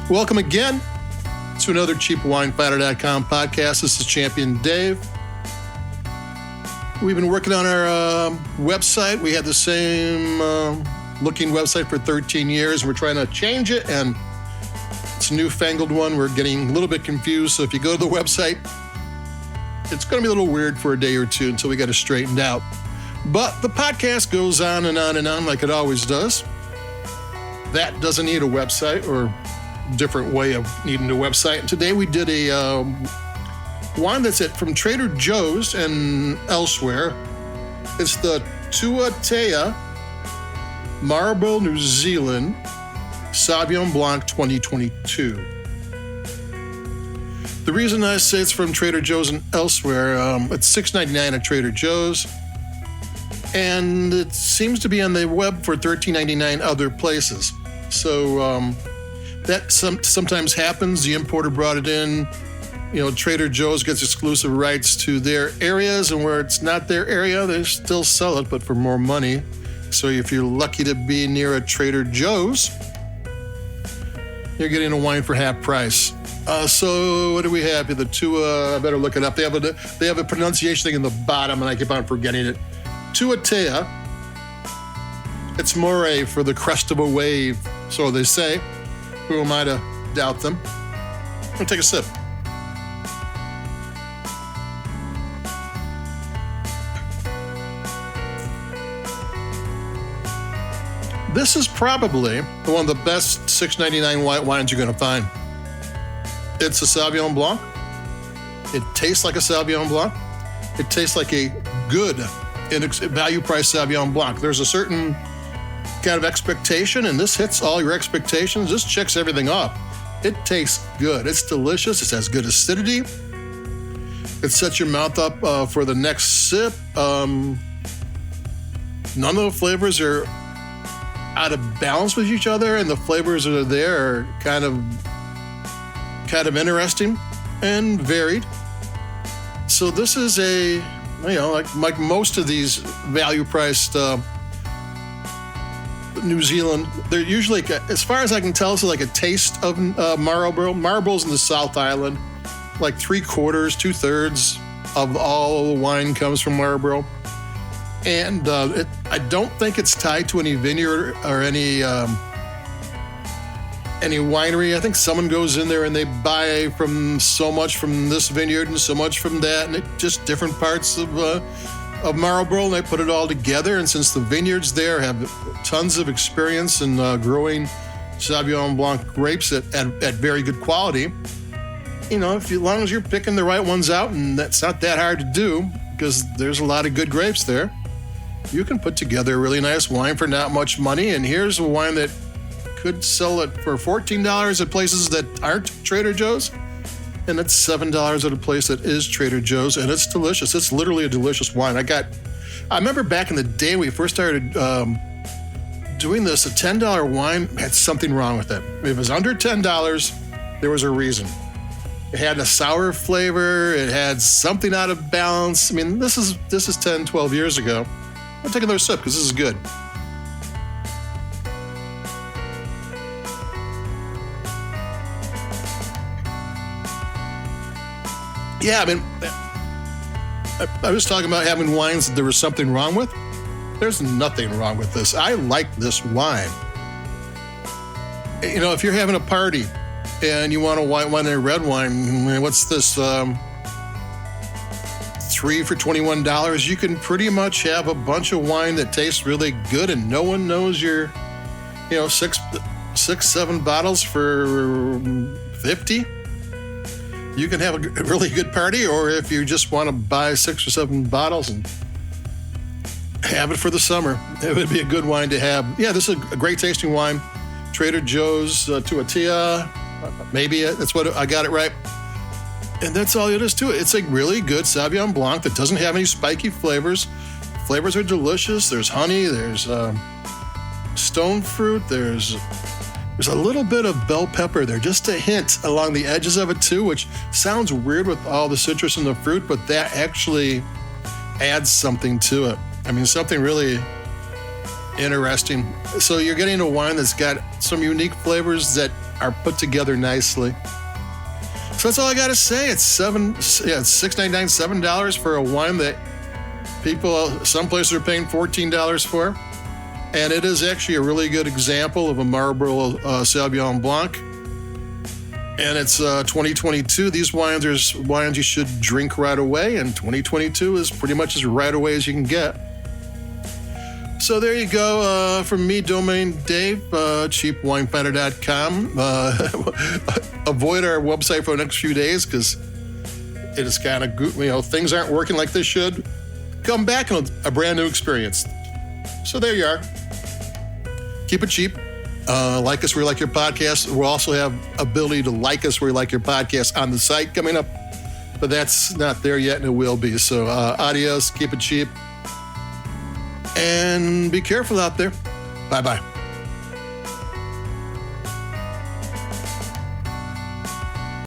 Welcome again to another CheapWineFighter.com podcast. This is Champion Dave. We've been working on our website. We had the same looking website for 13 years. We're trying to change it, and it's a newfangled one. We're getting a little bit confused. So if you go to the website, it's going to be a little weird for a day or two until we get it straightened out. But the podcast goes on and on and on like it always does. That doesn't need a website or different way of needing a website. And today we did a wine that's from Trader Joe's and elsewhere. It's the Tuatea Marlborough New Zealand Sauvignon Blanc 2022. The reason I say it's from Trader Joe's and elsewhere, it's $6.99 at Trader Joe's, and it seems to be on the web for $13.99 other places. So that sometimes happens. The importer brought it in. You know, Trader Joe's gets exclusive rights to their areas, and where it's not their area, they still sell it, but for more money. So if you're lucky to be near a Trader Joe's, you're getting a wine for half price. So what do we have here? The Tua, I better look it up. They have a pronunciation thing in the bottom, and I keep on forgetting it. Tuatea. It's moray for the crest of a wave, so they say. Who am I to doubt them? I'm gonna take a sip. This is probably one of the best $6.99 white wines you're gonna find. It's a Sauvignon Blanc. It tastes like a Sauvignon Blanc. It tastes like a good value price Sauvignon Blanc. There's a certain kind of expectation, and this hits all your expectations. This checks everything off. It tastes good. It's delicious. It has good acidity. It sets your mouth up for the next sip. None of the flavors are out of balance with each other, and the flavors that are there are kind of interesting and varied. So this is like most of these value-priced New Zealand, they're usually, as far as I can tell, it's like a taste of Marlborough. Marlborough's in the South Island. Like 3/4, 2/3 of all wine comes from Marlborough. And I don't think it's tied to any vineyard or any winery. I think someone goes in there and they buy from so much from this vineyard and so much from that, and it just different parts of Marlborough, and they put it all together. And since the vineyards there have tons of experience in growing Sauvignon Blanc grapes at very good quality, as long as you're picking the right ones out, and that's not that hard to do because there's a lot of good grapes there, you can put together a really nice wine for not much money. And here's a wine that could sell it for $14 at places that aren't Trader Joe's, and it's $7 at a place that is Trader Joe's, and it's delicious. It's literally a delicious wine. I remember back in the day when we first started doing this, a $10 wine had something wrong with it. If it was under $10, there was a reason. It had a sour flavor. It had something out of balance. I mean, this is 10, 12 years ago. I'll take another sip because this is good. Yeah, I mean, I was talking about having wines that there was something wrong with. There's nothing wrong with this. I like this wine. If you're having a party and you want a white wine and a red wine, what's this? 3 for $21. You can pretty much have a bunch of wine that tastes really good, and no one knows you're, 6-7 bottles for $50. You can have a really good party, or if you just want to buy 6 or 7 bottles and have it for the summer, it would be a good wine to have. Yeah, this is a great tasting wine. Trader Joe's Tuatea, maybe that's what I got it right. And that's all it is to it. It's a really good Sauvignon Blanc that doesn't have any spiky flavors. Flavors are delicious. There's honey, there's stone fruit, there's a little bit of bell pepper there, just a hint along the edges of it too, which sounds weird with all the citrus in the fruit, but that actually adds something to it. I mean, something really interesting. So you're getting a wine that's got some unique flavors that are put together nicely. So that's all I got to say. It's $6.99, $7 for a wine that some places are paying $14 for. And it is actually a really good example of a Marlborough Sauvignon Blanc. And it's 2022. These wines are wines you should drink right away, and 2022 is pretty much as right away as you can get. So there you go. From me, Domain Dave, cheapwinefinder.com. Avoid our website for the next few days because it is kind of, things aren't working like they should. Come back with a brand new experience. So there you are. Keep it cheap. Like us where you like your podcast. We'll also have ability to like us where you like your podcast on the site coming up, but that's not there yet, and it will be. So adios, keep it cheap, and be careful out there. Bye-bye.